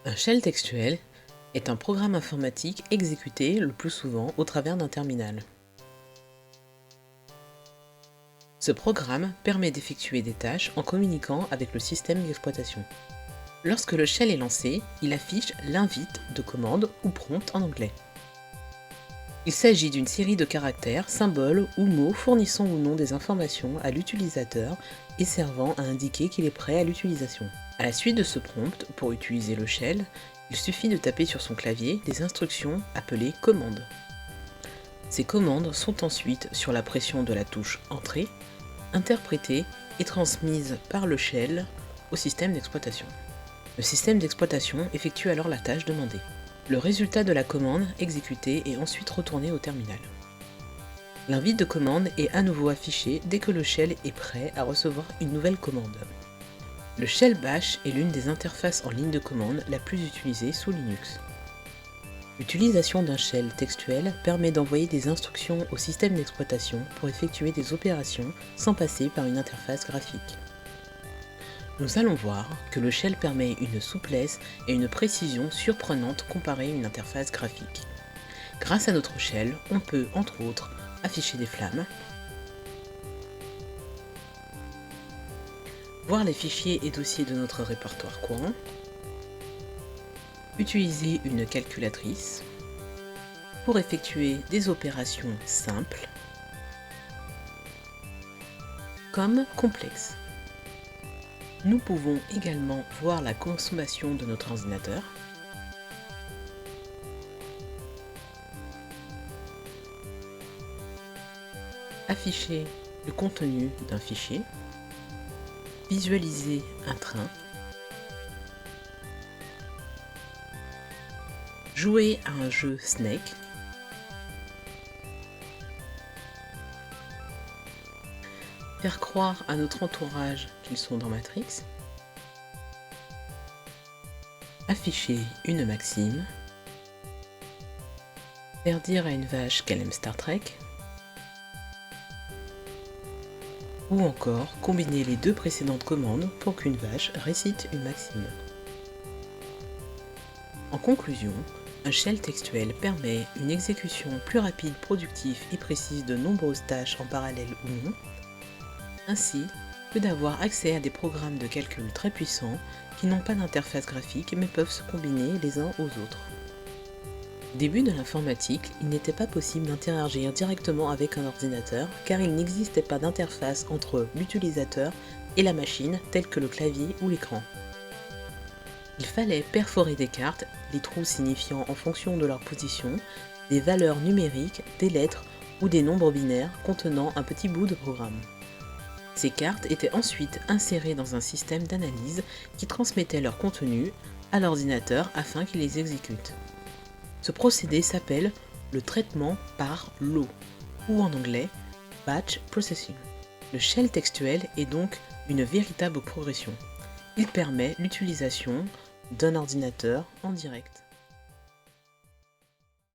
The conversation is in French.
Un shell textuel est un programme informatique exécuté le plus souvent au travers d'un terminal. Ce programme permet d'effectuer des tâches en communiquant avec le système d'exploitation. Lorsque le shell est lancé, il affiche l'invite de commande ou prompt en anglais. Il s'agit d'une série de caractères, symboles ou mots fournissant ou non des informations à l'utilisateur et servant à indiquer qu'il est prêt à l'utilisation. À la suite de ce prompt, pour utiliser le shell, il suffit de taper sur son clavier des instructions appelées commandes. Ces commandes sont ensuite, sur la pression de la touche Entrée, interprétées et transmises par le shell au système d'exploitation. Le système d'exploitation effectue alors la tâche demandée. Le résultat de la commande exécutée est ensuite retourné au terminal. L'invite de commande est à nouveau affiché dès que le shell est prêt à recevoir une nouvelle commande. Le shell bash est l'une des interfaces en ligne de commande la plus utilisée sous Linux. L'utilisation d'un shell textuel permet d'envoyer des instructions au système d'exploitation pour effectuer des opérations sans passer par une interface graphique. Nous allons voir que le shell permet une souplesse et une précision surprenantes comparée à une interface graphique. Grâce à notre shell, on peut, entre autres, afficher des flammes, voir les fichiers et dossiers de notre répertoire courant, utiliser une calculatrice pour effectuer des opérations simples comme complexes. Nous pouvons également voir la consommation de notre ordinateur, afficher le contenu d'un fichier, visualiser un train, jouer à un jeu Snake, faire croire à notre entourage qu'ils sont dans Matrix, afficher une maxime, faire dire à une vache qu'elle aime Star Trek, ou encore combiner les deux précédentes commandes pour qu'une vache récite une maxime. En conclusion, un shell textuel permet une exécution plus rapide, productive et précise de nombreuses tâches en parallèle ou non, ainsi que d'avoir accès à des programmes de calcul très puissants qui n'ont pas d'interface graphique mais peuvent se combiner les uns aux autres. Au début de l'informatique, il n'était pas possible d'interagir directement avec un ordinateur car il n'existait pas d'interface entre l'utilisateur et la machine telle que le clavier ou l'écran. Il fallait perforer des cartes, les trous signifiant en fonction de leur position, des valeurs numériques, des lettres ou des nombres binaires contenant un petit bout de programme. Ces cartes étaient ensuite insérées dans un système d'analyse qui transmettait leur contenu à l'ordinateur afin qu'il les exécute. Ce procédé s'appelle le traitement par lot, ou en anglais batch processing. Le shell textuel est donc une véritable progression. Il permet l'utilisation d'un ordinateur en direct.